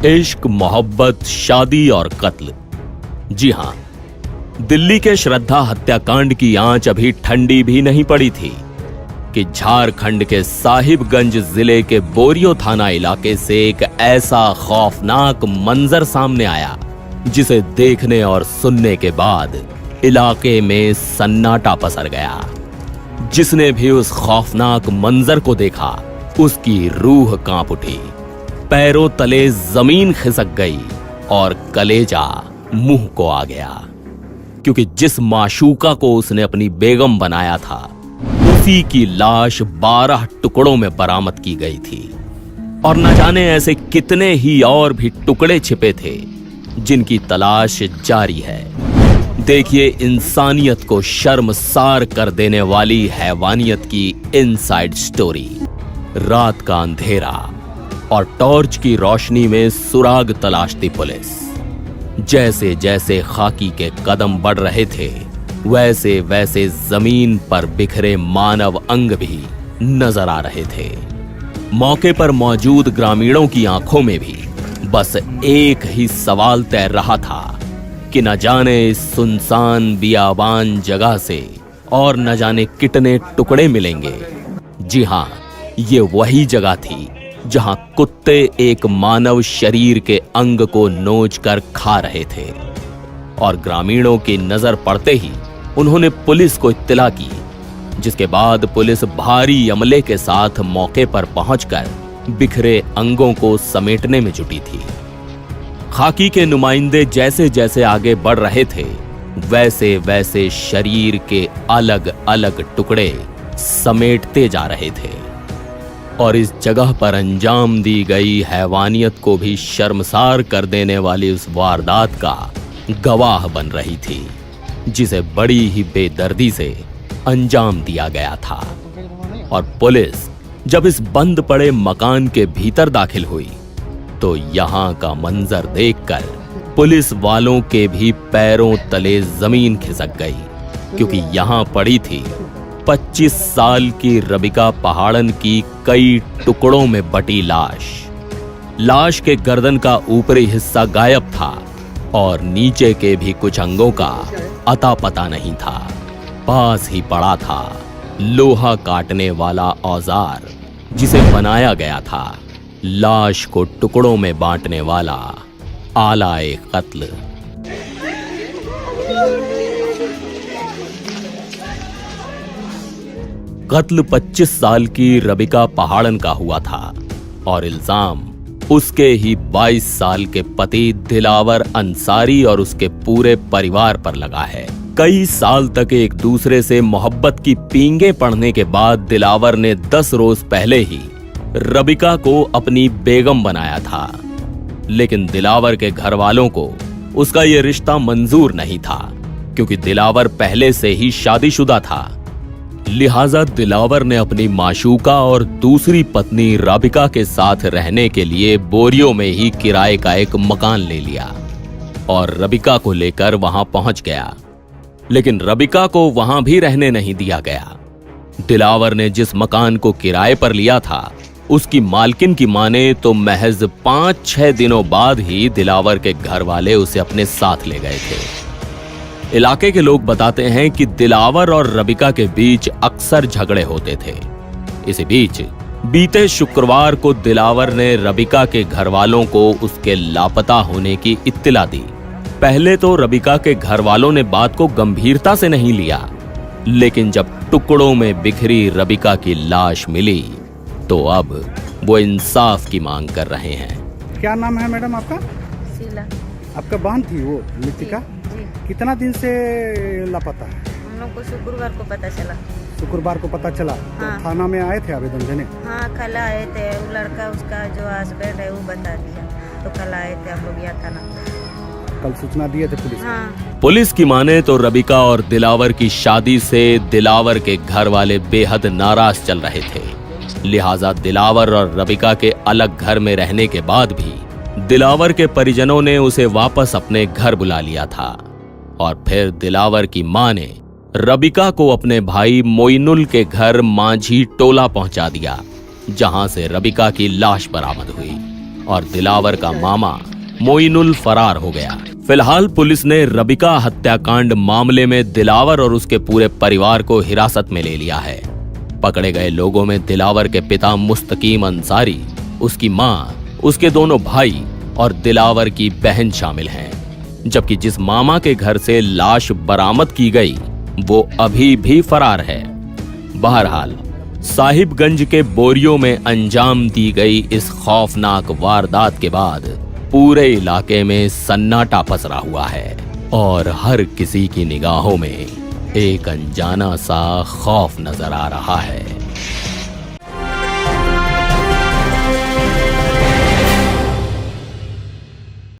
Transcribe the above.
इश्क, मोहब्बत, शादी और कत्ल। जी हां, दिल्ली के श्रद्धा हत्याकांड की आंच अभी ठंडी भी नहीं पड़ी थी कि झारखंड के साहिबगंज जिले के बोरियो थाना इलाके से एक ऐसा खौफनाक मंजर सामने आया जिसे देखने और सुनने के बाद इलाके में सन्नाटा पसर गया। जिसने भी उस खौफनाक मंजर को देखा उसकी रूह कांप उठी, पैरों तले जमीन खिसक गई और कलेजा मुंह को आ गया, क्योंकि जिस माशूका को उसने अपनी बेगम बनाया था उसी की लाश 12 टुकड़ों में बरामद की गई थी। और न जाने ऐसे कितने ही और भी टुकड़े छिपे थे जिनकी तलाश जारी है। देखिए इंसानियत को शर्मसार कर देने वाली हैवानियत की इनसाइड स्टोरी। रात का अंधेरा और टॉर्च की रोशनी में सुराग तलाशती पुलिस। जैसे जैसे खाकी के कदम बढ़ रहे थे वैसे वैसे जमीन पर बिखरे मानव अंग भी नजर आ रहे थे। मौके पर मौजूद ग्रामीणों की आंखों में भी बस एक ही सवाल तैर रहा था कि न जाने इस सुनसान बियाबान जगह से और न जाने कितने टुकड़े मिलेंगे। जी हां, ये वही जगह थी जहां कुत्ते एक मानव शरीर के अंग को नोच कर खा रहे थे। और ग्रामीणों की नजर पड़ते ही उन्होंने पुलिस को इत्तला की, जिसके बाद पुलिस भारी अमले के साथ मौके पर पहुंचकर बिखरे अंगों को समेटने में जुटी थी। खाकी के नुमाइंदे जैसे जैसे आगे बढ़ रहे थे वैसे वैसे शरीर के अलग अलग टुकड़े समेटते जा रहे थे और इस जगह पर अंजाम दी गई हैवानियत को भी शर्मसार कर देने वाली उस वारदात का गवाह बन रही थी, जिसे बड़ी ही बेदर्दी से अंजाम दिया गया था। और पुलिस जब इस बंद पड़े मकान के भीतर दाखिल हुई तो यहां का मंजर देखकर पुलिस वालों के भी पैरों तले जमीन खिसक गई, क्योंकि यहां पड़ी थी 25 साल की रबिका पहाड़न की कई टुकड़ों में बटी लाश। लाश के गर्दन का ऊपरी हिस्सा गायब था और नीचे के भी कुछ अंगों का अता पता नहीं था। पास ही पड़ा था लोहा काटने वाला औजार जिसे बनाया गया था लाश को टुकड़ों में बांटने वाला आला-ए कत्ल। कत्ल 25 साल की रबिका पहाड़न का हुआ था और इल्जाम उसके ही 22 साल के पति दिलावर अंसारी और उसके पूरे परिवार पर लगा है। कई साल तक एक दूसरे से मोहब्बत की पींगे पड़ने के बाद दिलावर ने 10 रोज पहले ही रबिका को अपनी बेगम बनाया था, लेकिन दिलावर के घर वालों को उसका यह रिश्ता मंजूर नहीं था, क्योंकि दिलावर पहले से ही शादीशुदा था। लिहाजा दिलावर ने अपनी माशूका और दूसरी पत्नी रबिका के साथ रहने के लिए बोरियो में ही किराए का एक मकान ले लिया और रबिका को लेकर वहां पहुंच गया। लेकिन रबिका को वहां भी रहने नहीं दिया गया। दिलावर ने जिस मकान को किराए पर लिया था उसकी मालकिन की माने तो महज 5-6 दिनों बाद ही दिलावर के घर वाले उसे अपने साथ ले गए थे। इलाके के लोग बताते हैं कि दिलावर और रबिका के बीच अक्सर झगड़े होते थे। इसी बीच बीते शुक्रवार को दिलावर ने रबिका के घर वालों को उसके लापता होने की इत्तला दी। पहले तो रबिका के घर वालों ने बात को गंभीरता से नहीं लिया, लेकिन जब टुकड़ों में बिखरी रबिका की लाश मिली तो अब वो इंसाफ की मांग कर रहे हैं। क्या नाम है मैडम आपका? शीला। आपका बहन थी वो लितिका? जी। कितना दिन से लापता है? हम लोग को शुक्रवार को पता चला। शुक्रवार को पता चला? हाँ। तो थाना में आए थे आवेदन देने? हाँ, कल आए थे। वो लड़का उसका जो हस्बैंड है वो बता दिया, तो कल आए थे हम लोग यहाँ थाना। कल सूचना दिए थे पुलिस? हाँ। पुलिस की माने तो रबिका और दिलावर की शादी से दिलावर के घर वाले बेहद नाराज चल रहे थे। लिहाजा दिलावर और रबिका के अलग घर में रहने के बाद भी दिलावर के परिजनों ने उसे वापस अपने घर बुला लिया था और फिर दिलावर की मां ने रबिका को अपने भाई मोइनुल के घर मांझी टोला पहुंचा दिया, जहां से रबिका की लाश बरामद हुई। और दिलावर का मामा मोइनुल फरार हो गया। फिलहाल पुलिस ने रबिका हत्याकांड मामले में दिलावर और उसके पूरे परिवार को हिरासत में ले लिया है। पकड़े गए लोगों में दिलावर के पिता मुस्तकीम अंसारी, उसकी मां, उसके दोनों भाई और दिलावर की बहन शामिल हैं। जबकि जिस मामा के घर से लाश बरामद की गई वो अभी भी फरार है। बहरहाल साहिबगंज के बोरियो में अंजाम दी गई इस खौफनाक वारदात के बाद पूरे इलाके में सन्नाटा पसरा हुआ है और हर किसी की निगाहों में एक अनजाना सा खौफ नजर आ रहा है।